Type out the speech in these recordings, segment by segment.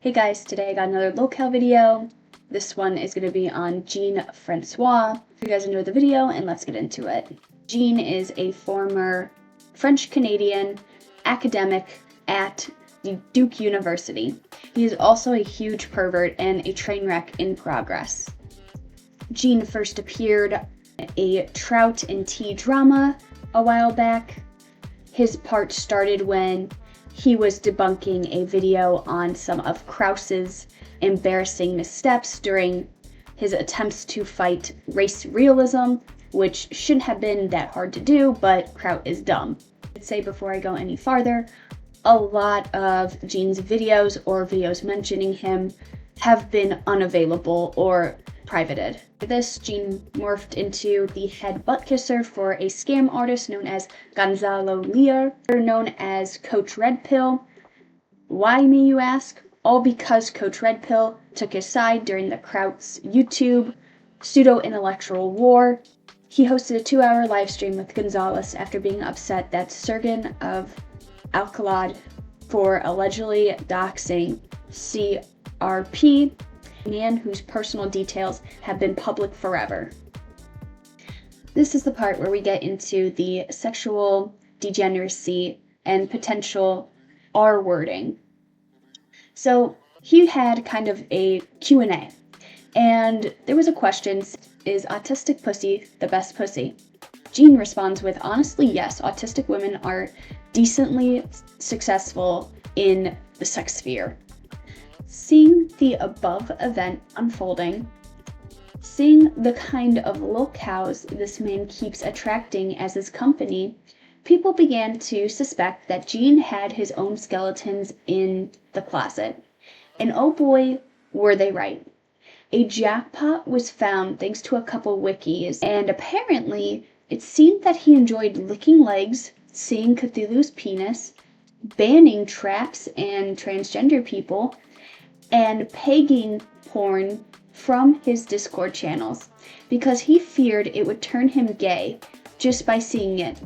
Hey guys, today I got another locale video. This one is going to be on Francois. Hope you guys enjoyed the video and let's get into it. Jean is a former French-Canadian academic at the Duke University. He is also a huge pervert and a train wreck in progress. Jean first appeared in a Trout and Tea drama a while back. His part started when he was debunking a video on some of Krause's embarrassing missteps during his attempts to fight race realism, which shouldn't have been that hard to do, but Kraut is dumb. I'd say before I go any farther, a lot of Jean's videos or videos mentioning him have been unavailable or privated. This, Jean morphed into the head butt kisser for a scam artist known as Gonzalo Lear, known as Coach Red Pill. Why, may you ask? All because Coach Red Pill took his side during the Kraut's YouTube pseudo-intellectual war. He hosted a 2-hour live stream with Gonzalez after being upset that Sergen of Alcalad for allegedly doxing CRP, a man whose personal details have been public forever. This is the part where we get into the sexual degeneracy and potential R wording. So he had kind of a Q&A, and there was a question, is autistic pussy the best pussy? Jean responds with, honestly, yes, autistic women are decently successful in the sex sphere. Seeing the above event unfolding, seeing the kind of locales this man keeps attracting as his company, people began to suspect that Jean had his own skeletons in the closet. And oh boy, were they right. A jackpot was found thanks to a couple wikis, and apparently it seemed that he enjoyed licking legs, seeing Cthulhu's penis, banning traps and transgender people, and pegging porn from his Discord channels because he feared it would turn him gay just by seeing it.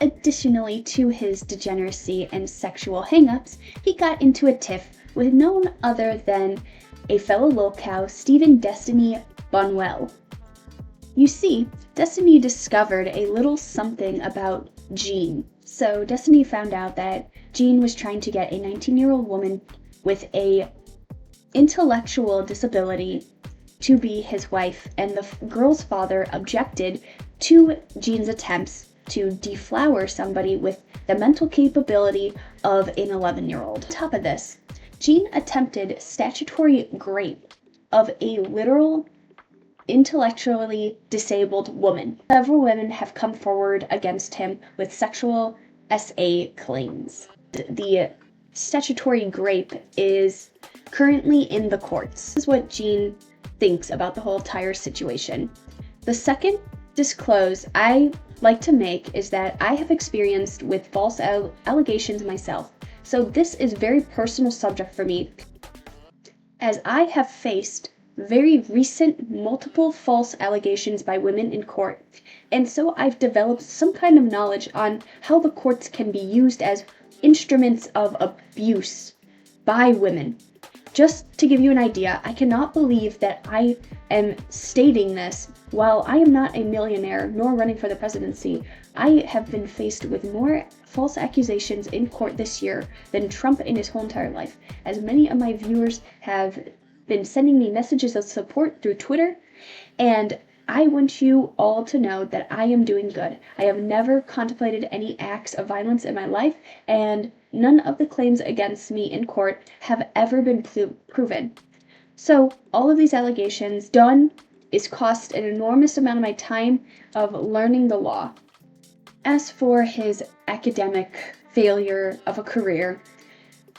Additionally to his degeneracy and sexual hangups, he got into a tiff with none other than a fellow locale, Stephen Destiny Bonwell. You see, Destiny discovered a little something about Jean. So Destiny found out that Jean was trying to get a 19-year-old woman with a intellectual disability to be his wife, and the girl's father objected to Jean's attempts to deflower somebody with the mental capability of an 11-year-old. On top of this, Jean attempted statutory rape of a literal intellectually disabled woman. Several women have come forward against him with sexual SA claims. The statutory rape is currently in the courts. This is what Jean thinks about the whole entire situation. The second disclose I like to make is that I have experienced with false allegations myself. So this is very personal subject for me, as I have faced very recent multiple false allegations by women in court. And so I've developed some kind of knowledge on how the courts can be used as instruments of abuse by women. Just to give you an idea, I cannot believe that I am stating this while I am not a millionaire nor running for the presidency. I have been faced with more false accusations in court this year than Trump in his whole entire life, as many of my viewers have been sending me messages of support through Twitter, and I want you all to know that I am doing good. I have never contemplated any acts of violence in my life, and none of the claims against me in court have ever been proven. So all of these allegations done is cost an enormous amount of my time of learning the law. As for his academic failure of a career,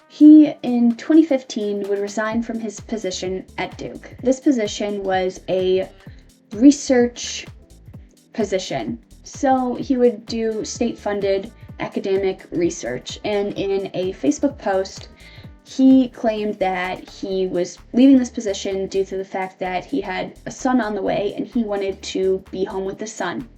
he, in 2015, would resign from his position at Duke. This position was a research position, so he would do state-funded academic research, and in a Facebook post, he claimed that he was leaving this position due to the fact that he had a son on the way and he wanted to be home with the son.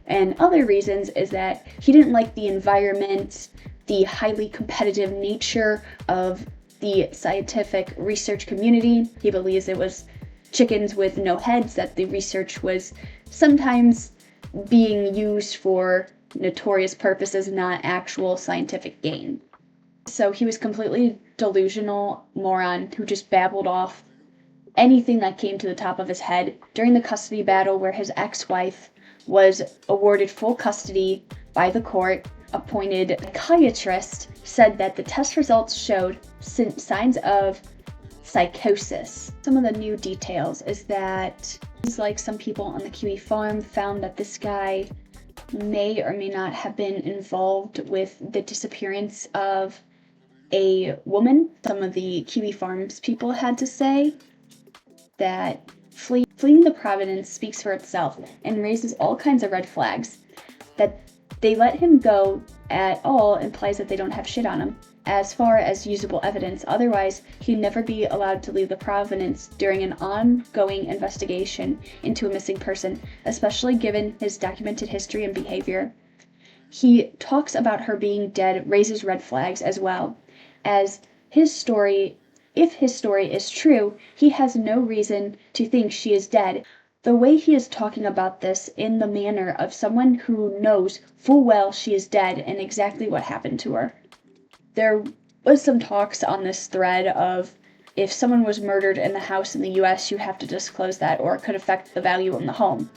And other reasons is that he didn't like the environment, the highly competitive nature of the scientific research community. He believes it was chickens with no heads, that the research was sometimes being used for notorious purposes, not actual scientific gain. So he was completely delusional moron who just babbled off anything that came to the top of his head. During the custody battle where his ex-wife was awarded full custody by the court, appointed psychiatrist said that the test results showed signs of psychosis. Some of the new details is that, like some people on the Kiwi farm, found that this guy may or may not have been involved with the disappearance of a woman. Some of the Kiwi farms people had to say that fleeing the Providence speaks for itself and raises all kinds of red flags. That they let him go at all implies that they don't have shit on him as far as usable evidence. Otherwise, he'd never be allowed to leave the Providence during an ongoing investigation into a missing person, especially given his documented history and behavior. He talks about her being dead, raises red flags as well, as his story, if his story is true, he has no reason to think she is dead. The way he is talking about this in the manner of someone who knows full well she is dead and exactly what happened to her. There was some talks on this thread of if someone was murdered in the house in the US, you have to disclose that or it could affect the value of the home.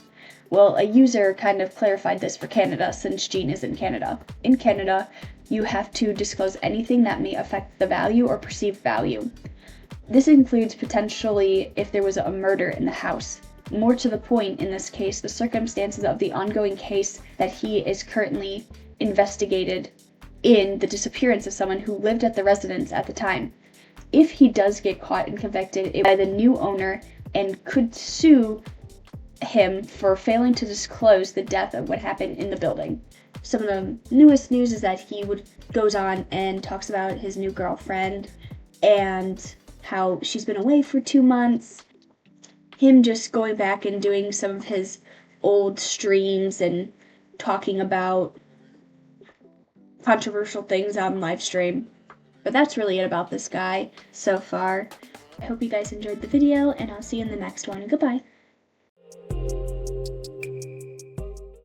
Well, a user kind of clarified this for Canada since Jean is in Canada. In Canada, you have to disclose anything that may affect the value or perceived value. This includes potentially if there was a murder in the house. More to the point in this case, the circumstances of the ongoing case that he is currently investigated in the disappearance of someone who lived at the residence at the time. If he does get caught and convicted by the new owner and could sue him for failing to disclose the death of what happened in the building. Some of the newest news is that he goes on and talks about his new girlfriend and how she's been away for 2 months. Him just going back and doing some of his old streams and talking about controversial things on live stream. But that's really it about this guy so far. I hope you guys enjoyed the video, and I'll see you in the next one. Goodbye.